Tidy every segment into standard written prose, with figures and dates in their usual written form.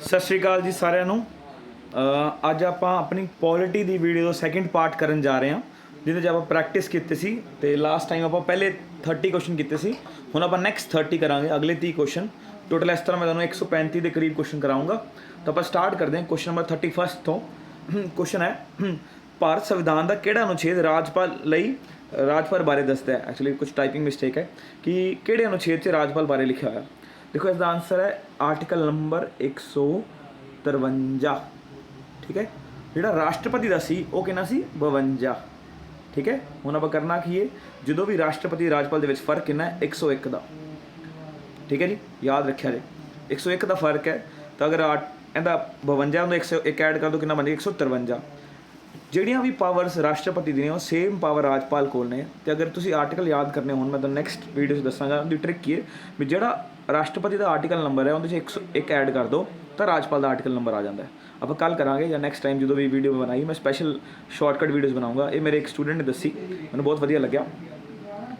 सत श्री अकाल जी सारिਆਂ ਨੂੰ। ਅੱਜ ਆਪਾਂ ਆਪਣੀ ਪੋਲਿਟੀ ਦੀ ਵੀਡੀਓ ਦਾ ਸੈਕਿੰਡ ਪਾਰਟ ਕਰਨ ਜਾ ਰਹੇ ਹਾਂ, ਜਿਹਦੇ 'ਚ ਆਪਾਂ ਪ੍ਰੈਕਟਿਸ ਕੀਤੀ ਸੀ। ਤੇ ਲਾਸਟ ਟਾਈਮ ਆਪਾਂ ਪਹਿਲੇ 30 ਕੁਐਸਚਨ ਕੀਤੇ ਸੀ, ਹੁਣ ਆਪਾਂ ਨੈਕਸਟ 30 ਕਰਾਂਗੇ, ਅਗਲੇ 30 ਕੁਐਸਚਨ ਟੋਟਲ। ਇਸ ਤਰ੍ਹਾਂ ਮੈਂ ਤੁਹਾਨੂੰ 135 ਦੇ ਕਰੀਬ ਕੁਐਸਚਨ ਕਰਾਊਂਗਾ। ਤਾਂ ਆਪਾਂ ਸਟਾਰਟ ਕਰਦੇ ਹਾਂ ਕੁਐਸਚਨ ਨੰਬਰ 31 ਤੋਂ। ਕੁਐਸਚਨ ਹੈ, ਭਾਰਤ ਸੰਵਿਧਾਨ ਦਾ ਕਿਹੜਾ ਅਨੁਛੇਦ ਰਾਜਪਾਲ ਲਈ ਰਾਜਪਾਲ ਬਾਰੇ ਦੱਸਦਾ ਹੈ। ਐਕਚੁਅਲੀ ਕੁਝ ਟਾਈਪਿੰਗ ਮਿਸਟੇਕ ਹੈ ਕਿ ਕਿਹੜੇ ਅਨੁਛੇਦ 'ਚ ਰਾਜਪਾਲ ਬਾਰੇ ਲਿਖਿਆ ਹੋਇਆ। देखो इसका आंसर है आर्टिकल नंबर 153। ठीक है, ਜਿਹੜਾ ਰਾਸ਼ਟਰਪਤੀ ਦਾ ਸੀ ਉਹ ਕਿੰਨਾ ਸੀ 52। ਠੀਕ ਹੈ, ਹੁਣ ਆਪਾਂ ਕਰਨਾ ਕੀ ਹੈ, ਜਦੋਂ ਵੀ ਰਾਸ਼ਟਰਪਤੀ ਰਾਜਪਾਲ ਦੇ ਵਿੱਚ ਫਰਕ ਕਿੰਨਾ ਹੈ 101 ਦਾ। ਠੀਕ ਹੈ ਜੀ, ਯਾਦ ਰੱਖਿਆ ਜੇ 101 ਦਾ ਫਰਕ ਹੈ। ਤਾਂ ਅਗਰ ਇਹਦਾ 52 ਨੂੰ 101 ਐਡ ਕਰ ਦੋ ਕਿੰਨਾ ਬਣ ਜਾਏਗਾ 153। ਜਿਹੜੀਆਂ ਵੀ ਪਾਵਰਸ ਰਾਸ਼ਟਰਪਤੀ ਦੀਆਂ ਉਹ ਸੇਮ ਪਾਵਰ ਰਾਜਪਾਲ ਕੋਲ ਨੇ। ਤੇ ਅਗਰ ਤੁਸੀਂ ਆਰਟੀਕਲ ਯਾਦ ਕਰਨੇ ਹੋਣ, ਮੈਂ ਤੁਹਾਨੂੰ ਨੈਕਸਟ ਵੀਡੀਓ 'ਚ ਦੱਸਾਂਗਾ ਉਹਦੀ ਟ੍ਰਿਕ ਕੀ ਹੈ ਵੀ ਜਿਹੜਾ ਰਾਸ਼ਟਰਪਤੀ ਦਾ ਆਰਟੀਕਲ ਨੰਬਰ ਹੈ ਉਹਦੇ 'ਚ 101 ਐਡ ਕਰ ਦਿਓ ਤਾਂ ਰਾਜਪਾਲ ਦਾ ਆਰਟੀਕਲ ਨੰਬਰ ਆ ਜਾਂਦਾ ਹੈ। ਆਪਾਂ ਕੱਲ੍ਹ ਕਰਾਂਗੇ ਜਾਂ ਨੈਕਸਟ ਟਾਈਮ ਜਦੋਂ ਵੀ ਵੀਡੀਓ ਬਣਾਈ, ਮੈਂ ਸਪੈਸ਼ਲ ਸ਼ਾਰਟਕਟ ਵੀਡੀਓਜ਼ ਬਣਾਉਂਗਾ। ਇਹ ਮੇਰੇ ਇੱਕ ਸਟੂਡੈਂਟ ਨੇ ਦੱਸੀ, ਮੈਨੂੰ ਬਹੁਤ ਵਧੀਆ ਲੱਗਿਆ।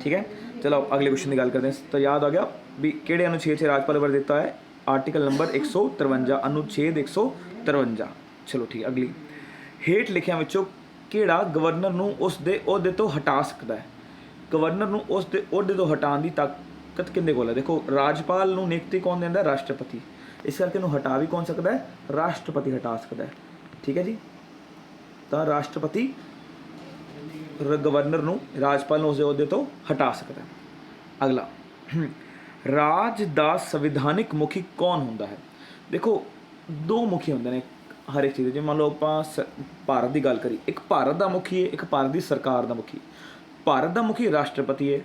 ਠੀਕ ਹੈ, ਚਲੋ ਅਗਲੇ ਕੁਐਸਚਨ ਦੀ ਗੱਲ ਕਰਦੇ ਹਾਂ। ਤਾਂ ਯਾਦ ਆ ਗਿਆ ਵੀ ਕਿਹੜੇ ਅਨੁਛੇਦ 'ਚ ਰਾਜਪਾਲ ਬਾਰੇ ਦਿੱਤਾ ਹੈ, ਆਰਟੀਕਲ ਨੰਬਰ 153 ਅਨੁਛੇਦ 153। ਚਲੋ ਠੀਕ, ਅਗਲੀ ਹੇਠ ਲਿਖਿਆਂ ਵਿੱਚੋਂ ਕਿਹੜਾ ਗਵਰਨਰ ਨੂੰ ਉਸ ਦੇ ਅਹੁਦੇ ਤੋਂ ਹਟਾ ਸਕਦਾ ਹੈ। ਗਵਰਨਰ ਨੂੰ ਉਸ ਦੇ ਅਹੁਦੇ ਤੋਂ ਹਟਾਉਣ ਦੀ ਤਾਕਤ ਕਿਹਦੇ ਕੋਲ ਹੈ। ਦੇਖੋ ਰਾਜਪਾਲ ਨੂੰ ਨਿਯੁਕਤੀ ਕੌਣ ਦਿੰਦਾ, ਰਾਸ਼ਟਰਪਤੀ। ਇਸ ਕਰਕੇ ਇਹਨੂੰ ਹਟਾ ਵੀ ਕੌਣ ਸਕਦਾ ਹੈ, ਰਾਸ਼ਟਰਪਤੀ ਹਟਾ ਸਕਦਾ ਹੈ। ਠੀਕ ਹੈ ਜੀ, ਤਾਂ ਰਾਸ਼ਟਰਪਤੀ ਗਵਰਨਰ ਨੂੰ, ਰਾਜਪਾਲ ਨੂੰ ਉਸ ਦੇ ਅਹੁਦੇ ਤੋਂ ਹਟਾ ਸਕਦਾ ਹੈ। ਅਗਲਾ, ਰਾਜ ਦਾ ਸੰਵਿਧਾਨਿਕ ਮੁਖੀ ਕੌਣ ਹੁੰਦਾ ਹੈ। ਦੇਖੋ ਦੋ ਮੁਖੀ ਹੁੰਦੇ ਨੇ ਹਰ ਇੱਕ ਚੀਜ਼। ਜੇ ਮੰਨ ਲਓ ਆਪਾਂ ਭਾਰਤ ਦੀ ਗੱਲ ਕਰੀ, ਇੱਕ ਭਾਰਤ ਦਾ ਮੁਖੀ ਹੈ, ਇੱਕ ਭਾਰਤ ਦੀ ਸਰਕਾਰ ਦਾ ਮੁਖੀ। ਭਾਰਤ ਦਾ ਮੁਖੀ ਰਾਸ਼ਟਰਪਤੀ ਹੈ,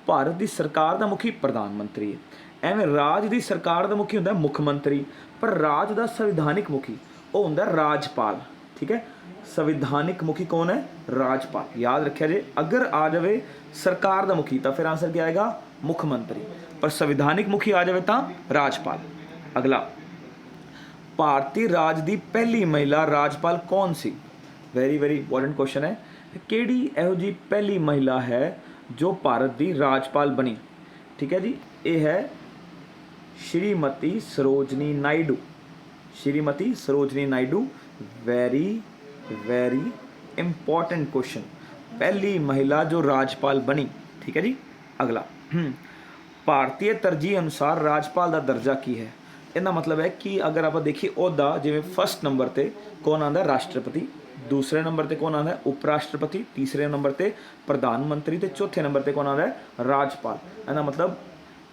ਭਾਰਤ ਦੀ ਸਰਕਾਰ ਦਾ ਮੁਖੀ ਪ੍ਰਧਾਨ ਮੰਤਰੀ ਹੈ। ਐਵੇਂ ਰਾਜ ਦੀ ਸਰਕਾਰ ਦਾ ਮੁਖੀ ਹੁੰਦਾ ਮੁੱਖ ਮੰਤਰੀ, ਪਰ ਰਾਜ ਦਾ ਸੰਵਿਧਾਨਿਕ ਮੁਖੀ ਉਹ ਹੁੰਦਾ ਰਾਜਪਾਲ। ਠੀਕ ਹੈ, ਸੰਵਿਧਾਨਿਕ ਮੁਖੀ ਕੌਣ ਹੈ, ਰਾਜਪਾਲ। ਯਾਦ ਰੱਖਿਆ ਜੇ ਅਗਰ ਆ ਜਾਵੇ ਸਰਕਾਰ ਦਾ ਮੁਖੀ ਤਾਂ ਫਿਰ ਆਂਸਰ ਕੀ ਆਏਗਾ, ਮੁੱਖ ਮੰਤਰੀ, ਪਰ ਸੰਵਿਧਾਨਿਕ ਮੁਖੀ ਆ ਜਾਵੇ ਤਾਂ ਰਾਜਪਾਲ। ਅਗਲਾ, ਭਾਰਤੀ ਰਾਜ ਦੀ ਪਹਿਲੀ ਮਹਿਲਾ ਰਾਜਪਾਲ ਕੌਣ ਸੀ। ਵੈਰੀ ਇੰਪੋਰਟੈਂਟ ਕੁਐਸਚਨ ਹੈ। ਕਿਹੜੀ ਇਹੋ ਜਿਹੀ ਪਹਿਲੀ ਮਹਿਲਾ ਹੈ ਜੋ ਭਾਰਤ ਦੀ ਰਾਜਪਾਲ ਬਣੀ। ਠੀਕ ਹੈ ਜੀ, ਇਹ ਹੈ Shrimati Sarojini Naidu. Shrimati Sarojini Naidu, very important question, ਪਹਿਲੀ ਮਹਿਲਾ ਜੋ ਰਾਜਪਾਲ ਬਣੀ। ਠੀਕ ਹੈ ਜੀ, ਅਗਲਾ, ਭਾਰਤੀ ਤਰਜੀਹ ਅਨੁਸਾਰ ਰਾਜਪਾਲ ਦਾ ਦਰਜਾ ਕੀ ਹੈ। ਇਹਦਾ ਮਤਲਬ ਹੈ ਕਿ ਅਗਰ ਆਪਾਂ ਦੇਖੀਏ ਅਹੁਦਾ, ਜਿਵੇਂ ਫਸਟ ਨੰਬਰ 'ਤੇ ਕੌਣ ਆਉਂਦਾ, ਰਾਸ਼ਟਰਪਤੀ। ਦੂਸਰੇ ਨੰਬਰ 'ਤੇ ਕੌਣ ਆਉਂਦਾ, ਉਪ ਰਾਸ਼ਟਰਪਤੀ। ਤੀਸਰੇ ਨੰਬਰ 'ਤੇ ਪ੍ਰਧਾਨ ਮੰਤਰੀ ਅਤੇ ਚੌਥੇ ਨੰਬਰ 'ਤੇ ਕੌਣ ਆਉਂਦਾ, ਰਾਜਪਾਲ। ਇਹਦਾ ਮਤਲਬ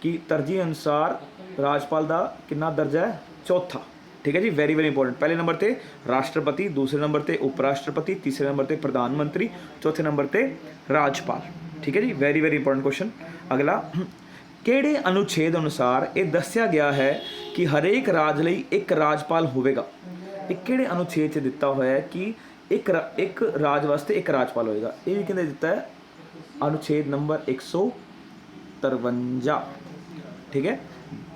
ਕਿ ਤਰਜੀਹ ਅਨੁਸਾਰ ਰਾਜਪਾਲ ਦਾ ਕਿੰਨਾ ਦਰਜਾ ਹੈ, ਚੌਥਾ। ਠੀਕ ਹੈ ਜੀ, ਵੈਰੀ ਇੰਪੋਰਟੈਂਟ। ਪਹਿਲੇ ਨੰਬਰ 'ਤੇ ਰਾਸ਼ਟਰਪਤੀ, ਦੂਸਰੇ ਨੰਬਰ 'ਤੇ ਉਪ ਰਾਸ਼ਟਰਪਤੀ, ਤੀਸਰੇ ਨੰਬਰ 'ਤੇ ਪ੍ਰਧਾਨ ਮੰਤਰੀ, ਚੌਥੇ ਨੰਬਰ 'ਤੇ ਰਾਜਪਾਲ। ਠੀਕ ਹੈ ਜੀ, ਵੈਰੀ ਇੰਪੋਰਟੈਂਟ ਕੁਐਸਚਨ। ਅਗਲਾ, ਕਿਹੜੇ ਅਨੁਛੇਦ ਅਨੁਸਾਰ ਇਹ ਦੱਸਿਆ ਗਿਆ ਹੈ ਕਿ ਹਰੇਕ ਰਾਜ ਲਈ ਇੱਕ ਰਾਜਪਾਲ ਹੋਵੇਗਾ। ਇਹ ਕਿਹੜੇ ਅਨੁਛੇਦ 'ਚ ਦਿੱਤਾ ਹੋਇਆ ਹੈ ਕਿ ਇੱਕ ਰਾਜ ਵਾਸਤੇ ਇੱਕ ਰਾਜਪਾਲ ਹੋਏਗਾ। ਇਹ ਵੀ ਕਹਿੰਦੇ ਦਿੱਤਾ ਹੈ ਅਨੁਛੇਦ ਨੰਬਰ 153। ਠੀਕ ਹੈ,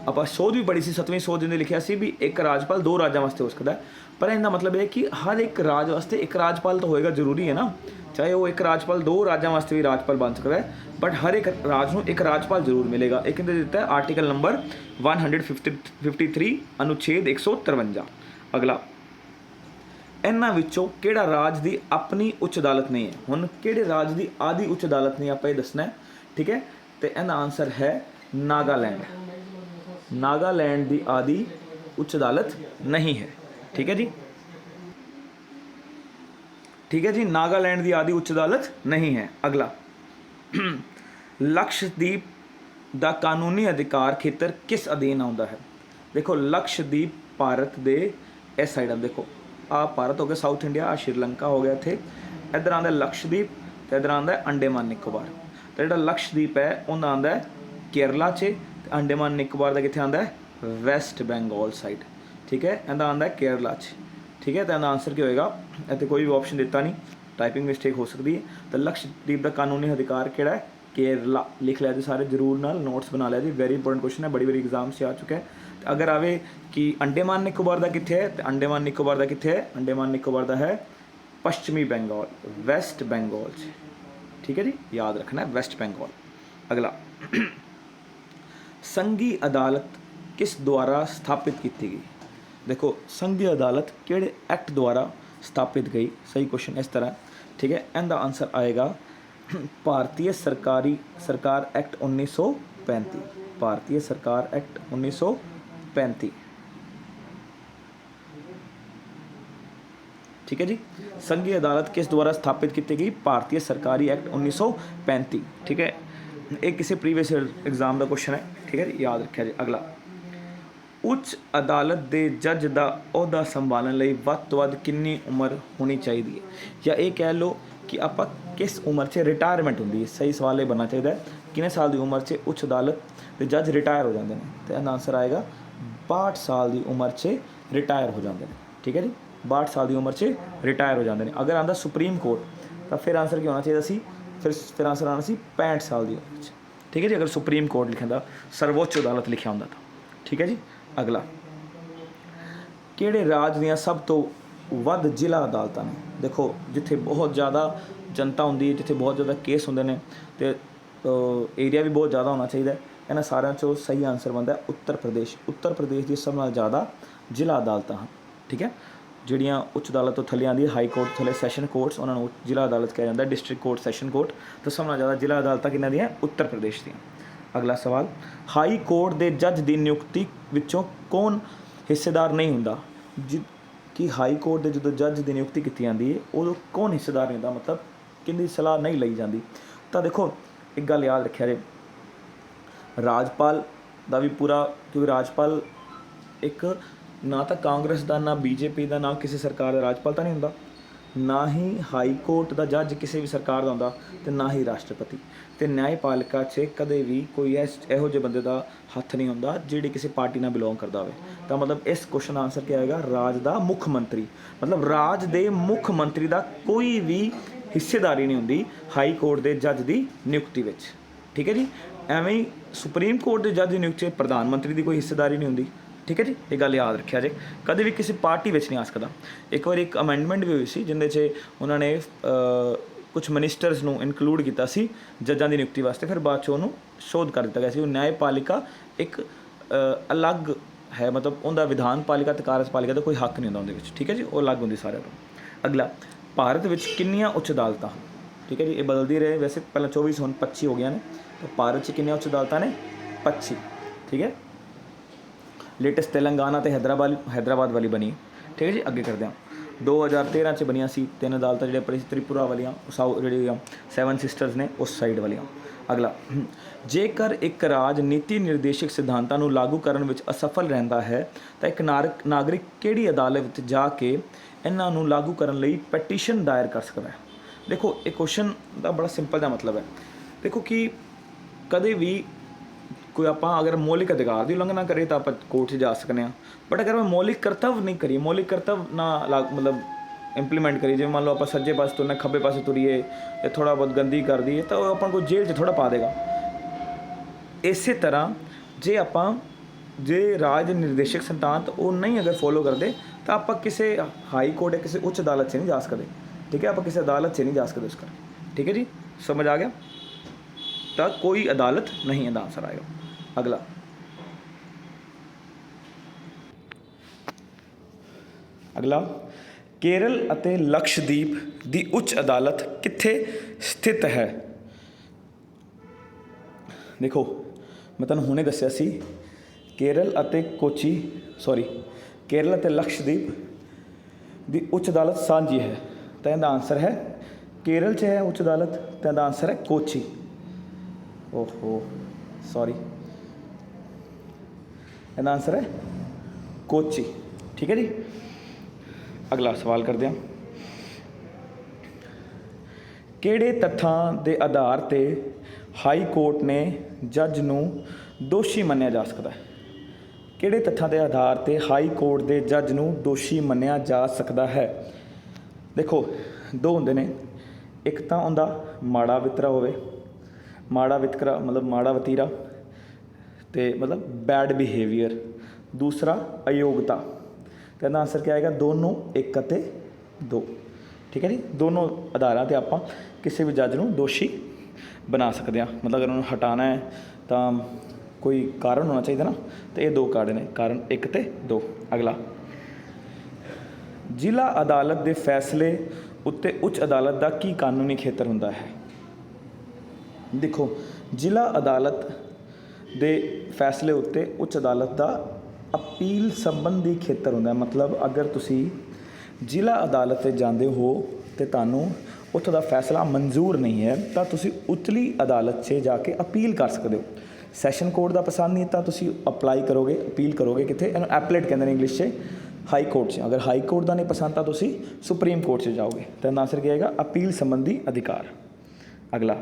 ਆਪਾਂ ਸੋਧ ਵੀ ਪੜ੍ਹੀ ਸੀ, 7ਵੀਂ ਸੋਧ ਜਿਹਨੇ ਲਿਖਿਆ ਸੀ ਵੀ ਇੱਕ ਰਾਜਪਾਲ ਦੋ ਰਾਜਾਂ ਵਾਸਤੇ ਹੋ ਸਕਦਾ। ਪਰ ਇਹਦਾ ਮਤਲਬ ਇਹ ਕਿ ਹਰ ਇੱਕ ਰਾਜ ਵਾਸਤੇ ਇੱਕ ਰਾਜਪਾਲ ਤਾਂ ਹੋਏਗਾ, ਜ਼ਰੂਰੀ ਹੈ ਨਾ। ਚਾਹੇ ਉਹ ਇੱਕ ਰਾਜਪਾਲ ਦੋ ਰਾਜਾਂ ਵਾਸਤੇ ਵੀ ਰਾਜਪਾਲ ਬਣ ਸਕਦਾ ਹੈ, ਬਟ ਹਰ ਇੱਕ ਰਾਜ ਨੂੰ ਇੱਕ ਰਾਜਪਾਲ ਜ਼ਰੂਰ ਮਿਲੇਗਾ। ਇਹ ਕਹਿੰਦੇ ਦਿੱਤਾ ਹੈ ਆਰਟੀਕਲ ਨੰਬਰ 153 ਅਨੁਛੇਦ 153। ਅਗਲਾ, ਇਹਨਾਂ ਵਿੱਚੋਂ ਕਿਹੜਾ ਰਾਜ ਦੀ ਆਪਣੀ ਉੱਚ ਅਦਾਲਤ ਨਹੀਂ ਹੈ। ਹੁਣ ਕਿਹੜੇ ਰਾਜ ਦੀ ਆਦੀ ਉੱਚ ਅਦਾਲਤ ਨਹੀਂ, ਆਪਾਂ ਇਹ ਦੱਸਣਾ ਹੈ। ਠੀਕ ਹੈ, ਤੇ ਇਹਦਾ ਆਨਸਰ ਹੈ ਨਾਗਾਲੈਂਡ। ਨਾਗਾਲੈਂਡ ਦੀ ਆਦੀ ਉੱਚ ਅਦਾਲਤ ਨਹੀਂ ਹੈ। ਠੀਕ ਹੈ ਜੀ, ਠੀਕ ਹੈ ਜੀ, ਨਾਗਾਲੈਂਡ ਦੀ ਆਦੀ ਉੱਚ ਅਦਾਲਤ ਨਹੀਂ ਹੈ। ਅਗਲਾ, ਲਕਸ਼ਦੀਪ ਦਾ ਕਾਨੂੰਨੀ ਅਧਿਕਾਰ ਖੇਤਰ ਕਿਸ ਅਧੀਨ ਆਉਂਦਾ ਹੈ। ਦੇਖੋ ਲਕਸ਼ਦੀਪ ਭਾਰਤ ਦੇ ਇਸ ਸਾਈਡ ਆ, ਦੇਖੋ ਆਹ ਭਾਰਤ ਹੋ ਗਿਆ, ਸਾਊਥ ਇੰਡੀਆ, ਆਹ ਸ਼੍ਰੀਲੰਕਾ ਹੋ ਗਿਆ। ਇੱਥੇ ਇੱਧਰ ਆਉਂਦਾ ਲਕਸ਼ਦੀਪ ਅਤੇ ਇੱਧਰ ਆਉਂਦਾ ਅੰਡੇਮਾਨ ਨਿਕੋਬਾਰ। ਅਤੇ ਜਿਹੜਾ ਲਕਸ਼ਦੀਪ ਹੈ ਉਹਦਾ ਆਉਂਦਾ ਕੇਰਲਾ 'ਚ, ਅਤੇ ਅੰਡੇਮਾਨ ਨਿਕੋਬਾਰ ਦਾ ਕਿੱਥੇ ਆਉਂਦਾ, ਵੈਸਟ ਬੰਗਾਲ ਸਾਈਡ। ਠੀਕ ਹੈ, ਇਹਦਾ ਆਉਂਦਾ ਕੇਰਲਾ 'ਚ। ਠੀਕ ਹੈ, ਤਾਂ ਇਹਦਾ ਆਨਸਰ ਕੀ ਹੋਏਗਾ, ਇੱਥੇ ਕੋਈ ਵੀ ਆਪਸ਼ਨ ਦਿੱਤਾ ਨਹੀਂ, ਟਾਈਪਿੰਗ ਮਿਸਟੇਕ ਹੋ ਸਕਦੀ ਹੈ। ਤਾਂ ਲਕਸ਼ਦੀਪ ਦਾ ਕਾਨੂੰਨੀ ਅਧਿਕਾਰ ਕਿਹੜਾ ਹੈ, ਕੇਰਲਾ। ਲਿਖ ਲਿਆ ਜੀ ਸਾਰੇ ਜ਼ਰੂਰ, ਨਾਲ ਨੋਟਸ ਬਣਾ ਲਿਆ ਜੀ। ਵੈਰੀ ਇੰਪੋਰਟੈਂਟ ਕੁਐਸਚਨ ਹੈ, ਬੜੀ ਐਗਜ਼ਾਮ 'ਚ ਆ ਚੁੱਕਾ ਹੈ। ਅਗਰ ਆਵੇ ਕਿ ਅੰਡੇਮਾਨ ਨਿਕੋਬਾਰ ਦਾ ਕਿੱਥੇ ਹੈ, ਤਾਂ ਅੰਡੇਮਾਨ ਨਿਕੋਬਾਰ ਦਾ ਕਿੱਥੇ ਹੈ, ਅੰਡੇਮਾਨ ਨਿਕੋਬਾਰ ਦਾ ਹੈ ਪੱਛਮੀ ਬੰਗਾਲ, ਵੈਸਟ ਬੰਗਾਲ 'ਚ। ठीक है जी, याद रखना है वेस्ट बंगाल। अगला, संघी अदालत किस द्वारा स्थापित की गई? देखो संघीय अदालत किहड़े एक्ट द्वारा स्थापित गई, सही क्वेश्चन इस तरह, ठीक है। इनका आंसर आएगा भारतीय सरकार एक्ट 1935, भारतीय सरकार एक्ट 1935, ठीक है जी। संघीय अदालत किस द्वारा स्थापित की गई? भारतीय सरकारी एक्ट 1935, ठीक है। एक किसी प्रीवियस एग्जाम का क्वेश्चन है, ठीक है, याद रखा जी। अगला, ਉੱਚ ਅਦਾਲਤ ਦੇ ਜੱਜ ਦਾ ਅਹੁਦਾ ਸੰਭਾਲਣ ਲਈ ਵੱਧ ਤੋਂ ਵੱਧ ਕਿੰਨੀ ਉਮਰ ਹੋਣੀ ਚਾਹੀਦੀ ਹੈ, ਜਾਂ ਇਹ ਕਹਿ ਲਓ ਕਿ ਆਪਾਂ ਕਿਸ ਉਮਰ 'ਚ ਰਿਟਾਇਰਮੈਂਟ ਹੁੰਦੀ ਹੈ। ਸਹੀ ਸਵਾਲ ਇਹ ਬਣਨਾ ਚਾਹੀਦਾ ਹੈ, ਕਿੰਨੇ ਸਾਲ ਦੀ ਉਮਰ 'ਚ ਉੱਚ ਅਦਾਲਤ ਦੇ ਜੱਜ ਰਿਟਾਇਰ ਹੋ ਜਾਂਦੇ ਨੇ, ਤੇ ਇਹਦਾ ਆਨਸਰ ਆਏਗਾ 62 ਸਾਲ ਦੀ ਉਮਰ 'ਚ ਰਿਟਾਇਰ ਹੋ ਜਾਂਦੇ ਨੇ, ਠੀਕ ਹੈ ਜੀ। 62 ਸਾਲ ਦੀ ਉਮਰ 'ਚ ਰਿਟਾਇਰ ਹੋ ਜਾਂਦੇ ਨੇ। ਅਗਰ ਆਉਂਦਾ ਸੁਪਰੀਮ ਕੋਰਟ ਤਾਂ ਫਿਰ ਆਨਸਰ ਕੀ ਹੋਣਾ ਚਾਹੀਦਾ ਸੀ? ਫਿਰ ਆਨਸਰ ਆਉਣਾ ਸੀ 65 ਸਾਲ ਦੀ ਉਮਰ 'ਚ, ਠੀਕ ਹੈ ਜੀ। ਅਗਰ ਸੁਪਰੀਮ ਕੋਰਟ ਲਿਖਿਆ ਹੁੰਦਾ, ਸਰਵੋੱਚ ਅਦਾਲਤ ਲਿਖਿਆ ਹੁੰਦਾ ਤਾਂ, ਠੀਕ ਹੈ ਜੀ। ਅਗਲਾ, ਕਿਹੜੇ ਰਾਜ ਦੀਆਂ ਸਭ ਤੋਂ ਵੱਧ ਜ਼ਿਲ੍ਹਾ ਅਦਾਲਤਾਂ ਨੇ? ਦੇਖੋ ਜਿੱਥੇ ਬਹੁਤ ਜ਼ਿਆਦਾ ਜਨਤਾ ਹੁੰਦੀ ਹੈ, ਜਿੱਥੇ ਬਹੁਤ ਜ਼ਿਆਦਾ ਕੇਸ ਹੁੰਦੇ ਨੇ, ਅਤੇ ਏਰੀਆ ਵੀ ਬਹੁਤ ਜ਼ਿਆਦਾ ਹੋਣਾ ਚਾਹੀਦਾ। ਇਹਨਾਂ ਸਾਰਿਆਂ 'ਚੋਂ ਸਹੀ ਆਨਸਰ ਬਣਦਾ ਉੱਤਰ ਪ੍ਰਦੇਸ਼। ਉੱਤਰ ਪ੍ਰਦੇਸ਼ ਦੀ ਸਭ ਨਾਲ ਜ਼ਿਆਦਾ ਜ਼ਿਲ੍ਹਾ ਅਦਾਲਤਾਂ ਹਨ, ਠੀਕ ਹੈ। ਜਿਹੜੀਆਂ ਉੱਚ ਅਦਾਲਤ ਤੋਂ ਥੱਲੇ ਆਉਂਦੀ ਹੈ, ਹਾਈ ਕੋਰਟ ਥੱਲੇ ਸੈਸ਼ਨ ਕੋਰਟਸ, ਉਹਨਾਂ ਨੂੰ ਜ਼ਿਲ੍ਹਾ ਅਦਾਲਤ ਕਿਹਾ ਜਾਂਦਾ, ਡਿਸਟ੍ਰਿਕਟ ਕੋਰਟ, ਸੈਸ਼ਨ ਕੋਰਟ, ਤਾਂ ਸਭ ਨਾਲ ਜ਼ਿਆਦਾ ਜ਼ਿਲ੍ਹਾ ਅਦਾਲਤਾਂ ਕਿਹਨਾਂ ਦੀਆਂ? ਉੱਤਰ ਪ੍ਰਦੇਸ਼ ਦੀਆਂ। ਅਗਲਾ ਸਵਾਲ, ਹਾਈ ਕੋਰਟ ਦੇ ਜੱਜ ਦੀ ਨਿਯੁਕਤੀ ਵਿੱਚੋਂ ਕੌਣ ਹਿੱਸੇਦਾਰ ਨਹੀਂ ਹੁੰਦਾ? ਕਿ ਹਾਈ ਕੋਰਟ ਦੇ ਜਦੋਂ ਜੱਜ ਦੀ ਨਿਯੁਕਤੀ ਕੀਤੀ ਜਾਂਦੀ ਹੈ ਉਦੋਂ ਕੌਣ ਹਿੱਸੇਦਾਰ ਨਹੀਂ ਹੁੰਦਾ, ਮਤਲਬ ਕਿਹਦੀ ਸਲਾਹ ਨਹੀਂ ਲਈ ਜਾਂਦੀ? ਤਾਂ ਦੇਖੋ ਇੱਕ ਗੱਲ ਯਾਦ ਰੱਖਿਆ ਜੇ, ਰਾਜਪਾਲ ਦਾ ਵੀ ਪੂਰਾ, ਕਿਉਂਕਿ ਰਾਜਪਾਲ ਇੱਕ ਨਾ ਤਾਂ ਕਾਂਗਰਸ ਦਾ, ਨਾ BJP ਦਾ, ਨਾ ਕਿਸੇ ਸਰਕਾਰ ਦਾ ਰਾਜਪਾਲ ਤਾਂ ਨਹੀਂ ਹੁੰਦਾ, ਨਾ ਹੀ ਹਾਈ ਕੋਰਟ ਦਾ ਜੱਜ ਕਿਸੇ ਵੀ ਸਰਕਾਰ ਦਾ ਹੁੰਦਾ, ਅਤੇ ਨਾ ਹੀ ਰਾਸ਼ਟਰਪਤੀ। ਅਤੇ ਨਿਆਂਪਾਲਿਕਾ 'ਚ ਕਦੇ ਵੀ ਕੋਈ ਇਹੋ ਜਿਹੇ ਬੰਦੇ ਦਾ ਹੱਥ ਨਹੀਂ ਹੁੰਦਾ ਜਿਹੜੀ ਕਿਸੇ ਪਾਰਟੀ ਨਾਲ ਬਿਲੋਂਗ ਕਰਦਾ ਹੋਵੇ। ਤਾਂ ਮਤਲਬ ਇਸ ਕੁਐਸਚਨ ਦਾ ਆਨਸਰ ਕੀ ਆਏਗਾ? ਰਾਜ ਦਾ ਮੁੱਖ ਮੰਤਰੀ। ਮਤਲਬ ਰਾਜ ਦੇ ਮੁੱਖ ਮੰਤਰੀ ਦਾ ਕੋਈ ਵੀ ਹਿੱਸੇਦਾਰੀ ਨਹੀਂ ਹੁੰਦੀ ਹਾਈ ਕੋਰਟ ਦੇ ਜੱਜ ਦੀ ਨਿਯੁਕਤੀ ਵਿੱਚ, ਠੀਕ ਹੈ ਜੀ। ਐਵੇਂ ਹੀ ਸੁਪਰੀਮ ਕੋਰਟ ਦੇ ਜੱਜ ਦੀ ਨਿਯੁਕਤੀ 'ਚ ਪ੍ਰਧਾਨ ਮੰਤਰੀ ਦੀ ਕੋਈ ਹਿੱਸੇਦਾਰੀ ਨਹੀਂ ਹੁੰਦੀ, ਠੀਕ ਹੈ ਜੀ। ਇਹ ਗੱਲ ਯਾਦ ਰੱਖਿਆ ਜੇ, ਕਦੇ ਵੀ ਕਿਸੇ ਪਾਰਟੀ ਵਿੱਚ ਨਹੀਂ ਆ ਸਕਦਾ। ਇੱਕ ਵਾਰ ਇੱਕ ਅਮੈਂਡਮੈਂਟ ਵੀ ਹੋਈ ਸੀ ਜਿਹਦੇ 'ਚ ਉਹਨਾਂ ਨੇ ਕੁਛ ਮਿਨਿਸਟਰਸ ਨੂੰ ਇਨਕਲੂਡ ਕੀਤਾ ਸੀ ਜੱਜਾਂ ਦੀ ਨਿਯੁਕਤੀ ਵਾਸਤੇ, ਫਿਰ ਬਾਅਦ 'ਚ ਉਹਨੂੰ ਸ਼ੋਧ ਕਰ ਦਿੱਤਾ ਗਿਆ ਸੀ। ਉਹ ਨਿਆਂਪਾਲਿਕਾ ਇੱਕ ਅਲੱਗ ਹੈ, ਮਤਲਬ ਉਹਦਾ ਵਿਧਾਨ ਪਾਲਿਕਾ ਅਤੇ ਕਾਰਜਪਾਲਿਕਾ ਦਾ ਕੋਈ ਹੱਕ ਨਹੀਂ ਹੁੰਦਾ ਉਹਦੇ ਵਿੱਚ, ਠੀਕ ਹੈ ਜੀ, ਉਹ ਅਲੱਗ ਹੁੰਦੀ ਸਾਰਿਆਂ ਤੋਂ। ਅਗਲਾ, ਭਾਰਤ ਵਿੱਚ ਕਿੰਨੀਆਂ ਉੱਚ ਅਦਾਲਤਾਂ ਹਨ? ਠੀਕ ਹੈ ਜੀ, ਇਹ ਬਦਲਦੀ ਰਹੇ, ਵੈਸੇ ਪਹਿਲਾਂ 24 ਹੁਣ 25 ਹੋ ਗਈਆਂ ਨੇ। ਤਾਂ ਭਾਰਤ 'ਚ ਕਿੰਨੀਆਂ ਉੱਚ ਅਦਾਲਤਾਂ ਨੇ? 25, ਠੀਕ ਹੈ। ਲੇਟੈਸਟ ਤੇਲੰਗਾਨਾ ਅਤੇ ਹੈਦਰਾਬਾਦ ਵਾਲੀ ਬਣੀ, ਠੀਕ ਹੈ ਜੀ। ਅੱਗੇ ਕਰਦੇ ਹਾਂ, 2013 'ਚ ਬਣੀਆਂ ਸੀ 3 ਅਦਾਲਤਾਂ ਜਿਹੜੀਆਂ ਆਪਣੀ ਤ੍ਰਿਪੁਰਾ ਵਾਲੀਆਂ, ਜਿਹੜੀਆਂ 7 ਸਿਸਟਰਸ ਨੇ ਉਸ ਸਾਈਡ ਵਾਲੀਆਂ। ਅਗਲਾ, ਜੇਕਰ ਇੱਕ ਰਾਜ ਨੀਤੀ ਨਿਰਦੇਸ਼ਕ ਸਿਧਾਂਤਾਂ ਨੂੰ ਲਾਗੂ ਕਰਨ ਵਿੱਚ ਅਸਫਲ ਰਹਿੰਦਾ ਹੈ ਤਾਂ ਇੱਕ ਨਾਗਰਿਕ ਕਿਹੜੀ ਅਦਾਲਤ ਵਿੱਚ ਜਾ ਕੇ ਇਹਨਾਂ ਨੂੰ ਲਾਗੂ ਕਰਨ ਲਈ ਪੈਟੀਸ਼ਨ ਦਾਇਰ ਕਰ ਸਕਦਾ ਹੈ? ਦੇਖੋ ਇਹ ਕੁਐਸਚਨ ਦਾ ਬੜਾ ਸਿੰਪਲ ਜਿਹਾ ਮਤਲਬ ਹੈ। ਦੇਖੋ ਕਿ ਕਦੇ ਵੀ ਕੋਈ ਆਪਾਂ ਅਗਰ ਮੌਲਿਕ ਅਧਿਕਾਰ ਦੀ ਉਲੰਘਣਾ ਕਰੇ ਤਾਂ ਆਪਾਂ ਕੋਰਟ 'ਚ ਜਾ ਸਕਦੇ ਹਾਂ, ਬਟ ਅਗਰ ਮੌਲਿਕ ਕਰਤੱਵ ਨਹੀਂ ਕਰੀਏ, ਮੌਲਿਕ ਕਰਤੱਵ ਨਾ ਮਤਲਬ ਇੰਪਲੀਮੈਂਟ ਕਰੀਏ, ਜਿਵੇਂ ਮੰਨ ਲਓ ਆਪਾਂ ਸੱਜੇ ਪਾਸੇ ਤੁਰਨਾ, ਖੱਬੇ ਪਾਸੇ ਤੁਰੀਏ, ਇਹ ਥੋੜ੍ਹਾ ਬਹੁਤ ਗੰਦੀ ਕਰ ਦਈਏ ਤਾਂ ਉਹ ਆਪਾਂ ਕੋਈ ਜੇਲ੍ਹ 'ਚ ਥੋੜ੍ਹਾ ਪਾ ਦੇਗਾ। ਇਸੇ ਤਰ੍ਹਾਂ ਜੇ ਰਾਜ ਦੇ ਨਿਰਦੇਸ਼ਕ ਸਿਧਾਂਤ ਉਹ ਨਹੀਂ ਅਗਰ ਫੋਲੋ ਕਰਦੇ ਤਾਂ ਆਪਾਂ ਕਿਸੇ ਹਾਈ ਕੋਰਟ ਜਾਂ ਕਿਸੇ ਉੱਚ ਅਦਾਲਤ 'ਚ ਨਹੀਂ ਜਾ ਸਕਦੇ, ਠੀਕ ਹੈ। ਆਪਾਂ ਕਿਸੇ ਅਦਾਲਤ 'ਚ ਨਹੀਂ ਜਾ ਸਕਦੇ ਉਸ ਕਰਕੇ, ਠੀਕ ਹੈ ਜੀ, ਸਮਝ ਆ ਗਿਆ? ਤਾਂ ਕੋਈ ਅਦਾਲਤ ਨਹੀਂ ਇਹਦਾ ਆਨਸਰ ਆਏਗਾ। ਅਗਲਾ, ਕੇਰਲ ਅਤੇ ਲਕਸ਼ਦੀਪ ਦੀ ਉੱਚ ਅਦਾਲਤ ਕਿੱਥੇ ਸਥਿਤ ਹੈ? ਦੇਖੋ ਮੈਂ ਤੁਹਾਨੂੰ ਹੁਣੇ ਦੱਸਿਆ ਸੀ, ਕੇਰਲ ਅਤੇ ਲਕਸ਼ਦੀਪ ਦੀ ਉੱਚ ਅਦਾਲਤ ਸਾਂਝੀ ਹੈ, ਤਾਂ ਇਹਦਾ ਆਨਸਰ ਹੈ ਕੇਰਲ 'ਚ ਹੈ ਉੱਚ ਅਦਾਲਤ, ਤਾਂ ਇਹਦਾ ਆਨਸਰ ਹੈ ਕੋਚੀ। ਇਹਦਾ ਆਨਸਰ ਹੈ ਕੋਚੀ, ਠੀਕ ਹੈ ਜੀ। ਅਗਲਾ ਸਵਾਲ ਕਰਦੇ ਹਾਂ, ਕਿਹੜੇ ਤੱਥਾਂ ਦੇ ਆਧਾਰ 'ਤੇ ਹਾਈ ਕੋਰਟ ਨੇ ਜੱਜ ਨੂੰ ਦੋਸ਼ੀ ਮੰਨਿਆ ਜਾ ਸਕਦਾ ਹੈ? ਕਿਹੜੇ ਤੱਥਾਂ ਦੇ ਆਧਾਰ 'ਤੇ ਹਾਈ ਕੋਰਟ ਦੇ ਜੱਜ ਨੂੰ ਦੋਸ਼ੀ ਮੰਨਿਆ ਜਾ ਸਕਦਾ ਹੈ? ਦੇਖੋ ਦੋ ਹੁੰਦੇ ਨੇ, ਇੱਕ ਤਾਂ ਉਹਦਾ ਮਾੜਾ ਵਿਤਕਰਾ ਹੋਵੇ, ਮਾੜਾ ਵਿਤਕਰਾ ਮਤਲਬ ਮਾੜਾ ਵਤੀਰਾ, ਅਤੇ ਮਤਲਬ ਬੈਡ ਬਿਹੇਵੀਅਰ। ਦੂਸਰਾ ਅਯੋਗਤਾ, ਤਾਂ ਇਹਦਾ ਆਨਸਰ ਕੀ ਆਏਗਾ? ਦੋਨੋਂ, 1 ਅਤੇ 2, ਠੀਕ ਹੈ ਜੀ। ਦੋਨੋਂ ਆਧਾਰਾਂ 'ਤੇ ਆਪਾਂ ਕਿਸੇ ਵੀ ਜੱਜ ਨੂੰ ਦੋਸ਼ੀ ਬਣਾ ਸਕਦੇ ਹਾਂ। ਮਤਲਬ ਅਗਰ ਉਹਨੂੰ ਹਟਾਉਣਾ ਹੈ ਤਾਂ ਕੋਈ ਕਾਰਨ ਹੋਣਾ ਚਾਹੀਦਾ ਨਾ, ਅਤੇ ਇਹ 2 ਕਾਰਨ ਨੇ, ਕਾਰਨ 1 ਅਤੇ 2। ਅਗਲਾ, ਜ਼ਿਲ੍ਹਾ ਅਦਾਲਤ ਦੇ ਫੈਸਲੇ ਉੱਤੇ ਉੱਚ ਅਦਾਲਤ ਦਾ ਕੀ ਕਾਨੂੰਨੀ ਖੇਤਰ ਹੁੰਦਾ ਹੈ? ਦੇਖੋ, ਜ਼ਿਲ੍ਹਾ ਅਦਾਲਤ ਦੇ ਫੈਸਲੇ ਉੱਤੇ ਉੱਚ ਅਦਾਲਤ ਦਾ ਅਪੀਲ ਸੰਬੰਧੀ ਖੇਤਰ ਹੁੰਦਾ। ਮਤਲਬ ਅਗਰ ਤੁਸੀਂ ਜ਼ਿਲ੍ਹਾ ਅਦਾਲਤ 'ਤੇ ਜਾਂਦੇ ਹੋ ਅਤੇ ਤੁਹਾਨੂੰ ਉੱਥੋਂ ਦਾ ਫੈਸਲਾ ਮਨਜ਼ੂਰ ਨਹੀਂ ਹੈ ਤਾਂ ਤੁਸੀਂ ਉਤਲੀ ਅਦਾਲਤ 'ਚ ਜਾ ਕੇ ਅਪੀਲ ਕਰ ਸਕਦੇ ਹੋ। ਸੈਸ਼ਨ ਕੋਰਟ ਦਾ ਪਸੰਦ ਨਹੀਂ ਤਾਂ ਤੁਸੀਂ ਅਪਲਾਈ ਕਰੋਗੇ, ਅਪੀਲ ਕਰੋਗੇ ਕਿੱਥੇ? ਇਹਨੂੰ ਐਪਲੇਟ ਕਹਿੰਦੇ ਨੇ ਇੰਗਲਿਸ਼ 'ਚ, ਹਾਈ ਕੋਰਟ 'ਚ। ਅਗਰ ਹਾਈ ਕੋਰਟ ਦਾ ਨਹੀਂ ਪਸੰਦ ਤਾਂ ਤੁਸੀਂ ਸੁਪਰੀਮ ਕੋਰਟ 'ਚ ਜਾਓਗੇ। ਤਾਂ ਆਨਸਰ ਕੀ ਆਏਗਾ? ਅਪੀਲ ਸੰਬੰਧੀ ਅਧਿਕਾਰ। ਅਗਲਾ,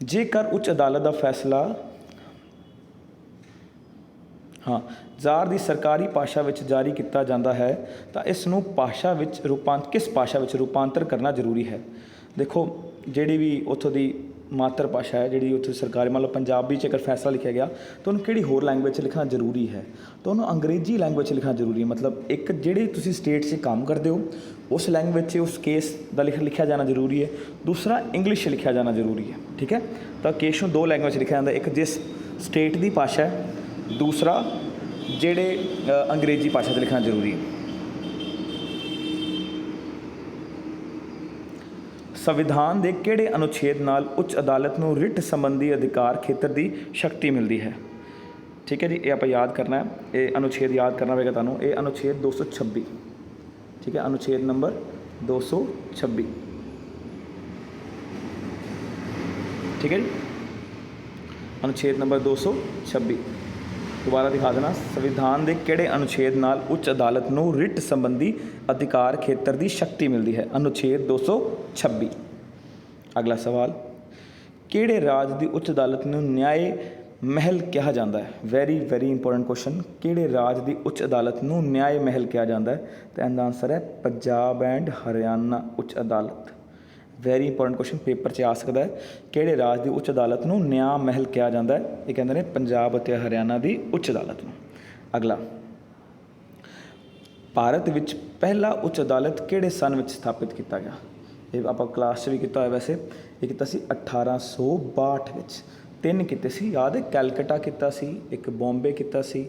ਜੇਕਰ ਉੱਚ ਅਦਾਲਤ ਦਾ ਫੈਸਲਾ ਜ਼ਾਰ ਦੀ ਸਰਕਾਰੀ ਭਾਸ਼ਾ ਵਿੱਚ ਜਾਰੀ ਕੀਤਾ ਜਾਂਦਾ ਹੈ ਤਾਂ ਇਸ ਨੂੰ ਭਾਸ਼ਾ ਵਿੱਚ ਕਿਸ ਭਾਸ਼ਾ ਵਿੱਚ ਰੂਪਾਂਤਰ ਕਰਨਾ ਜ਼ਰੂਰੀ ਹੈ? ਦੇਖੋ, ਜਿਹੜੀ ਵੀ ਉੱਥੋਂ ਦੀ ਮਾਤਰ ਭਾਸ਼ਾ ਹੈ, ਜਿਹੜੀ ਉੱਥੇ ਸਰਕਾਰੀ, ਮੰਨ ਲਓ ਪੰਜਾਬੀ 'ਚ ਅਗਰ ਫੈਸਲਾ ਲਿਖਿਆ ਗਿਆ ਤਾਂ ਉਹਨੂੰ ਕਿਹੜੀ ਹੋਰ ਲੈਂਗੁਏਜ 'ਚ ਲਿਖਣਾ ਜ਼ਰੂਰੀ ਹੈ? ਤਾਂ ਉਹਨੂੰ ਅੰਗਰੇਜ਼ੀ ਲੈਂਗੁਏਜ 'ਚ ਲਿਖਣਾ ਜ਼ਰੂਰੀ ਹੈ। ਮਤਲਬ ਇੱਕ ਜਿਹੜੀ ਤੁਸੀਂ ਸਟੇਟ 'ਚ ਕੰਮ ਕਰਦੇ ਹੋ ਉਸ ਲੈਂਗੁਏਜ 'ਚ ਉਸ ਕੇਸ ਦਾ ਲਿਖਿਆ ਜਾਣਾ ਜ਼ਰੂਰੀ ਹੈ। ਦੂਸਰਾ, ਇੰਗਲਿਸ਼ 'ਚ ਲਿਖਿਆ ਜਾਣਾ ਜ਼ਰੂਰੀ ਹੈ। ਠੀਕ ਹੈ, ਤਾਂ ਕੇਸ ਨੂੰ ਦੋ ਲੈਂਗੁਏਜ 'ਚ ਲਿਖਿਆ ਜਾਂਦਾ, ਇੱਕ ਜਿਸ ਸਟੇਟ ਦੀ ਭਾਸ਼ਾ ਹੈ, ਦੂਸਰਾ ਜਿਹੜੇ ਅੰਗਰੇਜ਼ੀ ਭਾਸ਼ਾ 'ਚ ਲਿਖਣਾ ਜ਼ਰੂਰੀ ਹੈ। ਸੰਵਿਧਾਨ ਦੇ ਕਿਹੜੇ ਅਨੁਛੇਦ ਨਾਲ ਉੱਚ ਅਦਾਲਤ ਨੂੰ ਰਿਟ ਸੰਬੰਧੀ ਅਧਿਕਾਰ ਖੇਤਰ ਦੀ ਸ਼ਕਤੀ ਮਿਲਦੀ ਹੈ? ਠੀਕ ਹੈ ਜੀ, ਇਹ ਆਪਾਂ ਯਾਦ ਕਰਨਾ ਹੈ, ਇਹ ਅਨੁਛੇਦ ਯਾਦ ਕਰਨਾ ਪਵੇਗਾ ਤੁਹਾਨੂੰ। ਇਹ ਅਨੁਛੇਦ 226, ਠੀਕ ਹੈ, ਅਨੁਛੇਦ ਨੰਬਰ 226, ਠੀਕ ਹੈ ਜੀ, ਅਨੁਛੇਦ ਨੰਬਰ 226। ਦੁਬਾਰਾ ਦਿਖਾ ਦੇਣਾ, ਸੰਵਿਧਾਨ ਦੇ ਕਿਹੜੇ ਅਨੁਛੇਦ ਨਾਲ ਉੱਚ ਅਦਾਲਤ ਨੂੰ ਰਿਟ ਸੰਬੰਧੀ ਅਧਿਕਾਰ ਖੇਤਰ ਦੀ ਸ਼ਕਤੀ ਮਿਲਦੀ ਹੈ? ਅਨੁਛੇਦ 226। ਅਗਲਾ ਸਵਾਲ, ਕਿਹੜੇ ਰਾਜ ਦੀ ਉੱਚ ਅਦਾਲਤ ਨੂੰ ਨਿਆਏ ਮਹਿਲ ਕਿਹਾ ਜਾਂਦਾ ਹੈ? Very very important question. ਕਿਹੜੇ ਰਾਜ ਦੀ ਉੱਚ ਅਦਾਲਤ ਨੂੰ ਨਿਆਏ ਮਹਿਲ ਕਿਹਾ ਜਾਂਦਾ ਹੈ? ਤਾਂ ਇਹਦਾ ਆਨਸਰ ਹੈ ਪੰਜਾਬ ਐਂਡ ਹਰਿਆਣਾ ਉੱਚ ਅਦਾਲਤ। ਵੈਰੀ ਇੰਪੋਰਟੈਂਟ ਕੁਐਸਚਨ, ਪੇਪਰ 'ਚ ਆ ਸਕਦਾ ਹੈ। ਕਿਹੜੇ ਰਾਜ ਦੀ ਉੱਚ ਅਦਾਲਤ ਨੂੰ ਨਿਆਂ ਮਹਿਲ ਕਿਹਾ ਜਾਂਦਾ ਹੈ? ਇਹ ਕਹਿੰਦੇ ਨੇ ਪੰਜਾਬ ਅਤੇ ਹਰਿਆਣਾ ਦੀ ਉੱਚ ਅਦਾਲਤ ਨੂੰ। ਅਗਲਾ, ਭਾਰਤ ਵਿੱਚ ਪਹਿਲਾ ਉੱਚ ਅਦਾਲਤ ਕਿਹੜੇ ਸਨ ਵਿੱਚ ਸਥਾਪਿਤ ਕੀਤਾ ਗਿਆ? ਇਹ ਆਪਾਂ ਕਲਾਸ 'ਚ ਵੀ ਕੀਤਾ ਹੋਇਆ ਵੈਸੇ। ਇਹ ਕੀਤਾ ਸੀ 1862 ਵਿੱਚ। ਤਿੰਨ ਕੀਤੇ ਸੀ, ਯਾਦ ਹੈ? ਕੈਲਕਟਾ ਕੀਤਾ ਸੀ, ਇੱਕ ਬੋਂਬੇ ਕੀਤਾ ਸੀ,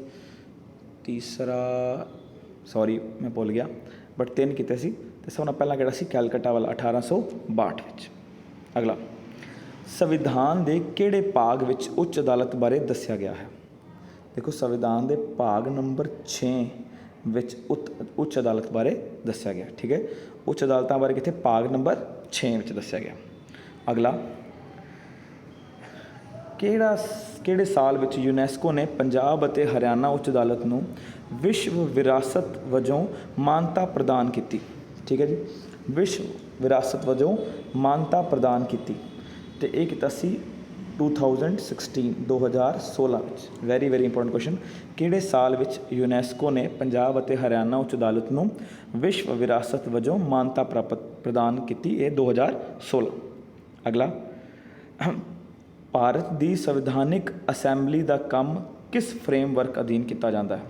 ਤੀਸਰਾ ਸੌਰੀ ਮੈਂ ਭੁੱਲ ਗਿਆ, ਬਟ ਤਿੰਨ ਕੀਤੇ ਸੀ। ਅਤੇ ਸਭ ਤੋਂ ਪਹਿਲਾਂ ਕਿਹੜਾ ਸੀ? ਕੈਲਕਟਾ ਵਾਲਾ, 1862 ਵਿੱਚ। ਅਗਲਾ, ਸੰਵਿਧਾਨ ਦੇ ਕਿਹੜੇ ਭਾਗ ਵਿੱਚ ਉੱਚ ਅਦਾਲਤ ਬਾਰੇ ਦੱਸਿਆ ਗਿਆ ਹੈ? ਦੇਖੋ, ਸੰਵਿਧਾਨ ਦੇ ਭਾਗ ਨੰਬਰ 6 ਵਿੱਚ ਉੱਚ ਅਦਾਲਤ ਬਾਰੇ ਦੱਸਿਆ ਗਿਆ। ਠੀਕ ਹੈ, ਉੱਚ ਅਦਾਲਤਾਂ ਬਾਰੇ ਕਿੱਥੇ? ਭਾਗ ਨੰਬਰ 6 ਵਿੱਚ ਦੱਸਿਆ ਗਿਆ। ਅਗਲਾ, ਕਿਹੜੇ ਸਾਲ ਵਿੱਚ ਯੂਨੈਸਕੋ ਨੇ ਪੰਜਾਬ ਅਤੇ ਹਰਿਆਣਾ ਉੱਚ ਅਦਾਲਤ ਨੂੰ ਵਿਸ਼ਵ ਵਿਰਾਸਤ ਵਜੋਂ ਮਾਨਤਾ ਪ੍ਰਦਾਨ ਕੀਤੀ? ਠੀਕ ਹੈ ਜੀ, ਵਿਸ਼ਵ ਵਿਰਾਸਤ ਵਜੋਂ ਮਾਨਤਾ ਪ੍ਰਦਾਨ ਕੀਤੀ, ਅਤੇ ਇਹ ਕੀਤਾ ਸੀ 2016 ਵਿੱਚ। Very very important question. ਕਿਹੜੇ ਸਾਲ ਵਿੱਚ ਯੂਨੈਸਕੋ ਨੇ ਪੰਜਾਬ ਅਤੇ ਹਰਿਆਣਾ ਉੱਚ ਅਦਾਲਤ ਨੂੰ ਵਿਸ਼ਵ ਵਿਰਾਸਤ ਵਜੋਂ ਮਾਨਤਾ ਪ੍ਰਦਾਨ ਕੀਤੀ? ਇਹ 2016। ਅਗਲਾ, ਭਾਰਤ ਦੀ ਸੰਵਿਧਾਨਿਕ ਅਸੈਂਬਲੀ ਦਾ ਕੰਮ ਕਿਸ ਫਰੇਮਵਰਕ ਅਧੀਨ ਕੀਤਾ ਜਾਂਦਾ ਹੈ?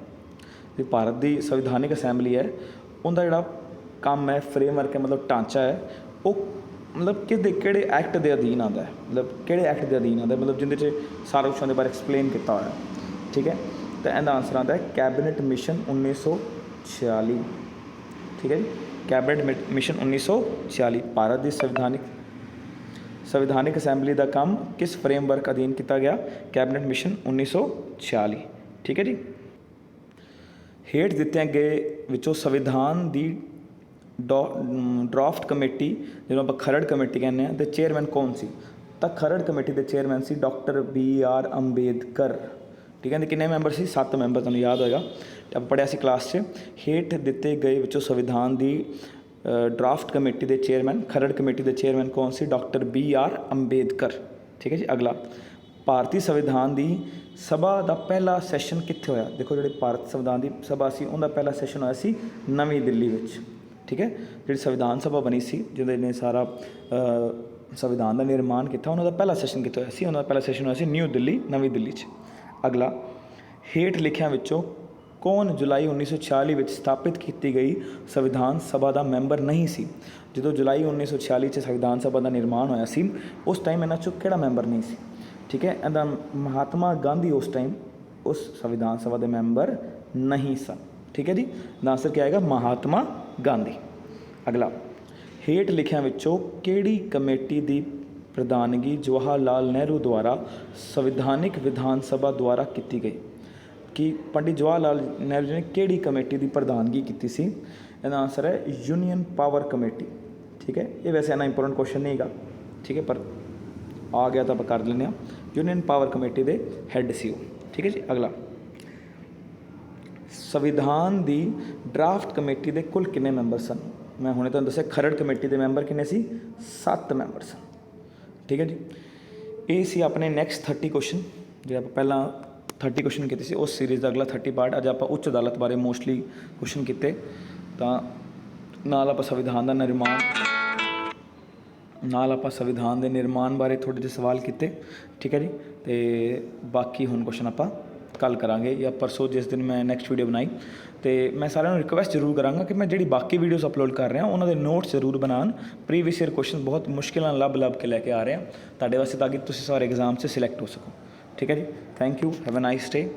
ਵੀ ਭਾਰਤ ਦੀ ਸੰਵਿਧਾਨਿਕ ਅਸੈਂਬਲੀ ਹੈ, ਉਹਦਾ ਜਿਹੜਾ ਕੰਮ ਹੈ, ਫਰੇਮਵਰਕ ਹੈ, ਮਤਲਬ ਢਾਂਚਾ ਹੈ, ਉਹ ਮਤਲਬ ਕਿਹੜੇ ਐਕਟ ਦੇ ਅਧੀਨ ਆਉਂਦਾ ਹੈ? ਮਤਲਬ ਕਿਹੜੇ ਐਕਟ ਦੇ ਅਧੀਨ ਆਉਂਦਾ, ਮਤਲਬ ਜਿਹਦੇ 'ਚ ਸਾਰਾ ਕੁਛ ਉਹਦੇ ਬਾਰੇ ਐਕਸਪਲੇਨ ਕੀਤਾ ਹੋਇਆ। ਠੀਕ ਹੈ, ਤਾਂ ਇਹਦਾ ਆਨਸਰ ਆਉਂਦਾ ਹੈ ਕੈਬਨਿਟ ਮਿਸ਼ਨ 1946। ਠੀਕ ਹੈ ਜੀ, ਕੈਬਨਿਟ ਮਿਸ਼ਨ 1946। ਭਾਰਤ ਦੀ ਸੰਵਿਧਾਨਿਕ ਅਸੈਂਬਲੀ ਦਾ ਕੰਮ ਕਿਸ ਫਰੇਮਵਰਕ ਅਧੀਨ ਕੀਤਾ ਗਿਆ? Cabinet mission 1946। ਠੀਕ ਹੈ ਜੀ। ਹੇਠ ਦਿੱਤਿਆਂ ਗਏ ਵਿੱਚੋਂ ਸੰਵਿਧਾਨ ਦੀ ਡਰਾਫਟ ਕਮੇਟੀ, ਜਿਹਨੂੰ ਆਪਾਂ ਖਰੜ ਕਮੇਟੀ ਕਹਿੰਦੇ ਹਾਂ, ਦੇ ਚੇਅਰਮੈਨ ਕੌਣ ਸੀ? ਤਾਂ ਖਰੜ ਕਮੇਟੀ ਦੇ ਚੇਅਰਮੈਨ ਸੀ ਡਾਕਟਰ BR ਅੰਬੇਦਕਰ। ਠੀਕ ਹੈ ਜੀ। ਕਿੰਨੇ ਮੈਂਬਰ ਸੀ? 7 ਮੈਂਬਰ, ਤੁਹਾਨੂੰ ਯਾਦ ਹੋਏਗਾ, ਆਪਾਂ ਪੜ੍ਹਿਆ ਸੀ ਕਲਾਸ 'ਚ। ਹੇਠ ਦਿੱਤੇ ਗਏ ਵਿੱਚੋਂ ਸੰਵਿਧਾਨ ਦੀ ਡਰਾਫਟ ਕਮੇਟੀ ਦੇ ਚੇਅਰਮੈਨ, ਖਰੜ ਕਮੇਟੀ ਦੇ ਚੇਅਰਮੈਨ ਕੌਣ ਸੀ? Doctor BR Ambedkar. ਠੀਕ ਹੈ ਜੀ। ਅਗਲਾ, ਭਾਰਤੀ ਸੰਵਿਧਾਨ ਦੀ ਸਭਾ ਦਾ ਪਹਿਲਾ ਸੈਸ਼ਨ ਕਿੱਥੇ ਹੋਇਆ? ਦੇਖੋ, ਜਿਹੜੇ ਭਾਰਤ ਸੰਵਿਧਾਨ ਦੀ ਸਭਾ ਸੀ, ਉਹਦਾ ਪਹਿਲਾ ਸੈਸ਼ਨ ਹੋਇਆ ਸੀ ਨਵੀਂ ਦਿੱਲੀ ਵਿੱਚ। ਠੀਕ ਹੈ, ਜਿਹੜੀ ਸੰਵਿਧਾਨ ਸਭਾ ਬਣੀ ਸੀ, ਜਿਹਦੇ ਨੇ ਸਾਰਾ ਸੰਵਿਧਾਨ ਦਾ ਨਿਰਮਾਣ ਕੀਤਾ, ਉਹਨਾਂ ਦਾ ਪਹਿਲਾ ਸੈਸ਼ਨ ਕਿੱਥੇ ਹੋਇਆ ਸੀ? ਉਹਨਾਂ ਦਾ ਪਹਿਲਾ ਸੈਸ਼ਨ ਹੋਇਆ ਸੀ ਨਿਊ ਦਿੱਲੀ, ਨਵੀਂ ਦਿੱਲੀ 'ਚ। ਅਗਲਾ, ਹੇਠ ਲਿਖਿਆਂ ਵਿੱਚੋਂ ਕੌਣ ਜੁਲਾਈ 1946 ਵਿੱਚ ਸਥਾਪਿਤ ਕੀਤੀ ਗਈ ਸੰਵਿਧਾਨ ਸਭਾ ਦਾ ਮੈਂਬਰ ਨਹੀਂ ਸੀ? ਜਦੋਂ ਜੁਲਾਈ 1946 'ਚ ਸੰਵਿਧਾਨ ਸਭਾ ਦਾ ਨਿਰਮਾਣ ਹੋਇਆ ਸੀ, ਉਸ ਟਾਈਮ ਇਹਨਾਂ 'ਚੋਂ ਕਿਹੜਾ ਮੈਂਬਰ ਨਹੀਂ ਸੀ? ਠੀਕ ਹੈ, ਇਹਦਾ ਮਹਾਤਮਾ ਗਾਂਧੀ ਉਸ ਟਾਈਮ ਉਸ ਸੰਵਿਧਾਨ ਸਭਾ ਦੇ ਮੈਂਬਰ ਨਹੀਂ ਸਨ। ਠੀਕ ਹੈ ਜੀ, ਦਾ ਆਨਸਰ ਕੀ ਆਏਗਾ? ਮਹਾਤਮਾ ਗਾਂਧੀ। ਅਗਲਾ, ਹੇਠ ਲਿਖਿਆਂ ਵਿੱਚੋਂ ਕਿਹੜੀ ਕਮੇਟੀ ਦੀ ਪ੍ਰਧਾਨਗੀ ਜਵਾਹਰ ਲਾਲ ਨਹਿਰੂ ਦੁਆਰਾ ਸੰਵਿਧਾਨਿਕ ਵਿਧਾਨ ਸਭਾ ਦੁਆਰਾ ਕੀਤੀ ਗਈ? ਕਿ ਪੰਡਿਤ ਜਵਾਹਰ ਲਾਲ ਨਹਿਰੂ ਜੀ ਨੇ ਕਿਹੜੀ ਕਮੇਟੀ ਦੀ ਪ੍ਰਧਾਨਗੀ ਕੀਤੀ ਸੀ? ਇਹਦਾ ਆਨਸਰ ਹੈ ਯੂਨੀਅਨ ਪਾਵਰ ਕਮੇਟੀ। ਠੀਕ ਹੈ, ਇਹ ਵੈਸੇ ਇੰਨਾ ਇੰਪੋਰਟੈਂਟ ਕੁਐਸਚਨ ਨਹੀਂ ਹੈਗਾ, ਠੀਕ ਹੈ, ਪਰ ਆ ਗਿਆ ਤਾਂ ਆਪਾਂ ਕਰ ਲੈਂਦੇ ਹਾਂ। ਯੂਨੀਅਨ ਪਾਵਰ ਕਮੇਟੀ ਦੇ ਹੈੱਡ ਸੀ ਉਹ। ਠੀਕ ਹੈ ਜੀ। ਅਗਲਾ, ਸੰਵਿਧਾਨ ਦੀ ਡਰਾਫਟ ਕਮੇਟੀ ਦੇ ਕੁੱਲ ਕਿੰਨੇ ਮੈਂਬਰ ਸਨ? ਮੈਂ ਹੁਣੇ ਤੁਹਾਨੂੰ ਦੱਸਿਆ ਖਰੜ ਕਮੇਟੀ ਦੇ ਮੈਂਬਰ ਕਿੰਨੇ ਸੀ? 7 ਮੈਂਬਰ ਸਨ। ਠੀਕ ਹੈ ਜੀ। ਇਹ ਸੀ ਆਪਣੇ ਨੈਕਸਟ 30 ਕੁਐਸਚਨ, ਜਿਹੜੇ ਆਪਾਂ ਪਹਿਲਾਂ 30 ਕੁਐਸਚਨ ਕੀਤੇ ਸੀ ਉਸ ਸੀਰੀਜ਼ ਦਾ ਅਗਲਾ 30 ਪਾਰਟ। ਅੱਜ ਆਪਾਂ ਉੱਚ ਅਦਾਲਤ ਬਾਰੇ ਮੋਸਟਲੀ ਕੁਐਸਚਨ ਕੀਤੇ, ਤਾਂ ਨਾਲ ਆਪਾਂ ਸੰਵਿਧਾਨ ਦੇ ਨਿਰਮਾਣ ਬਾਰੇ ਥੋੜ੍ਹੇ ਜਿਹੇ ਸਵਾਲ ਕੀਤੇ। ਠੀਕ ਹੈ ਜੀ। ਅਤੇ ਬਾਕੀ ਹੁਣ ਕੁਐਸਚਨ ਆਪਾਂ ਕੱਲ੍ਹ ਕਰਾਂਗੇ ਜਾਂ ਪਰਸੋਂ, ਜਿਸ ਦਿਨ ਮੈਂ ਨੈਕਸਟ ਵੀਡੀਓ ਬਣਾਈ। ਅਤੇ ਮੈਂ ਸਾਰਿਆਂ ਨੂੰ ਰਿਕੁਐਸਟ ਜ਼ਰੂਰ ਕਰਾਂਗਾ ਕਿ ਮੈਂ ਜਿਹੜੀ ਬਾਕੀ ਵੀਡੀਓਜ਼ ਅਪਲੋਡ ਕਰ ਰਿਹਾ ਉਹਨਾਂ ਦੇ ਨੋਟਸ ਜ਼ਰੂਰ ਬਣਾਉਣ। ਪ੍ਰੀਵੀਅਸ ਈਅਰ ਕੁਐਸਚਨ ਬਹੁਤ ਮੁਸ਼ਕਿਲ ਨਾਲ ਲੱਭ ਕੇ ਲੈ ਕੇ ਆ ਰਿਹਾ ਤੁਹਾਡੇ ਵਾਸਤੇ, ਤਾਂ ਕਿ ਤੁਸੀਂ ਸਾਰੇ ਐਗਜ਼ਾਮ 'ਚ ਸਿਲੈਕਟ ਹੋ ਸਕੋ। ਠੀਕ ਹੈ ਜੀ। Thank you. Have a nice day.